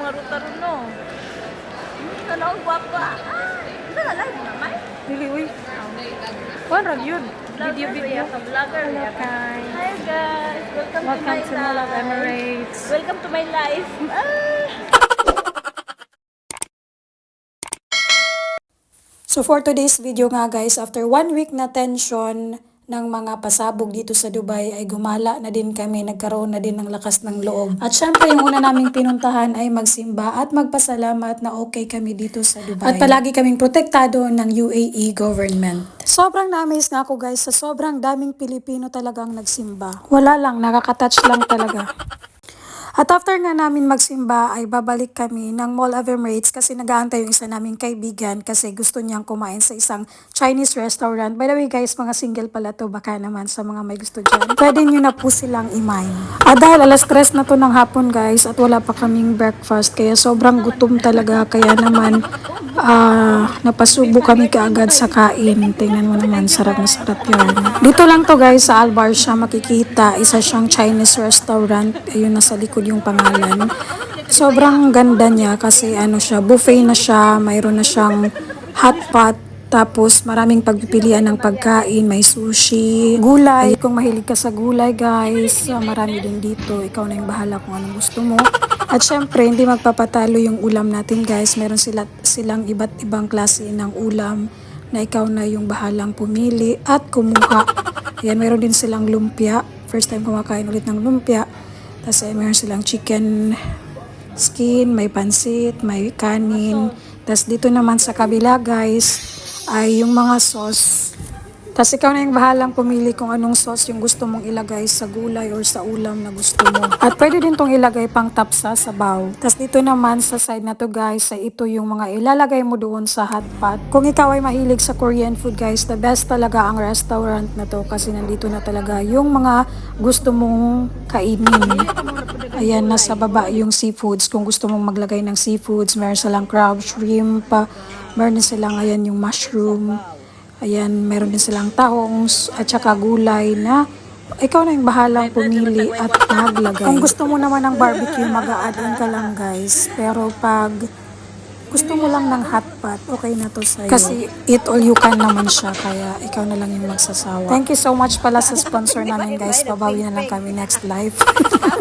mga ruta-ron, no? Tanaw, gwapa. Isa na live naman. Dili, uy. Kuan ra yun. Video. Vlogger. Hello, Kai. Hi guys, Welcome to Mall of Emirates. Welcome to my life. So for today's video nga guys, after 1 week na tension ng mga pasabog dito sa Dubai ay gumala na din kami, nagkaroon na din ng lakas ng loob. At syempre yung una naming pinuntahan ay magsimba at magpasalamat na okay kami dito sa Dubai. At palagi kaming protektado ng UAE government. Sobrang na-amaze nga ako guys sa sobrang daming Pilipino talagang nagsimba. Wala lang, nakaka-touch lang talaga. At after nga namin magsimba ay babalik kami ng Mall of Emirates kasi nag-aantay yung isa naming kaibigan kasi gusto niyang kumain sa isang Chinese restaurant. By the way guys, mga single pala to, baka naman sa mga may gusto dyan. Pwede nyo na po silang imain. At dahil alas 3 na to ng hapon guys at wala pa kaming breakfast kaya sobrang gutom talaga kaya naman napasubo kami kaagad sa kain. Tingnan mo naman, sarap na sarap yun. Dito lang to guys sa Al Barsha makikita, isa siyang Chinese restaurant. Ayun nasa likod yung pangalan. Sobrang ganda niya kasi ano siya, buffet na siya, mayroon na siyang hot pot, tapos maraming pagpipilian ng pagkain, may sushi, gulay. Kung mahilig ka sa gulay guys, marami din dito. Ikaw na yung bahala kung anong gusto mo. At syempre, hindi magpapatalo yung ulam natin guys. Meron silang iba't ibang klase ng ulam na ikaw na yung bahalang pumili at kumuha. Ayan, meron din silang lumpia. First time kumakain ulit ng lumpia. Tapos meron silang chicken skin, may pansit, may kanin. Tapos dito naman sa kabila guys ay yung mga sauce. Tapos ikaw na yung bahalang pumili kung anong sauce yung gusto mong ilagay sa gulay or sa ulam na gusto mo. At pwede din tong ilagay pang tapsa sa sabaw. Tapos dito naman sa side na to guys, ay ito yung mga ilalagay mo doon sa hot pot. Kung ikaw ay mahilig sa Korean food guys, the best talaga ang restaurant na to kasi nandito na talaga yung mga gusto mong kainin. Ayan, nasa baba yung seafoods. Kung gusto mong maglagay ng seafoods, meron silang crab, shrimp, meron din silang ayan yung mushroom. Ayan, meron din silang tahong at saka gulay na ikaw na yung bahalang pumili at maglagay. Kung gusto mo naman ng barbecue, mag-a-add-on ka lang guys. Pero pag gusto mo lang ng hot pot, okay na to sa'yo. Kasi eat all you can naman siya, kaya ikaw na lang yung magsasawa. Thank you so much pala sa sponsor namin guys. Babawi na lang kami next live.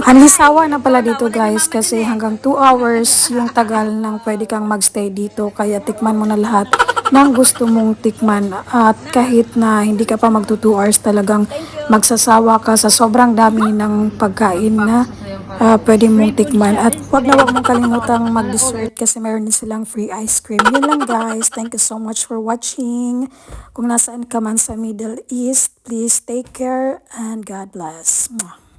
Anlisawa na pala dito guys kasi hanggang 2 hours yung tagal ng pwede kang magstay dito. Kaya tikman mo na lahat ng gusto mong tikman. At kahit na hindi ka pa magto 2 hours talagang magsasawa ka sa sobrang dami ng pagkain na pwede mong tikman. At wag mong kalimutang mag-dessert kasi meron din silang free ice cream. Yun lang guys. Thank you so much for watching. Kung nasaan ka man sa Middle East, please take care and God bless. Mwah.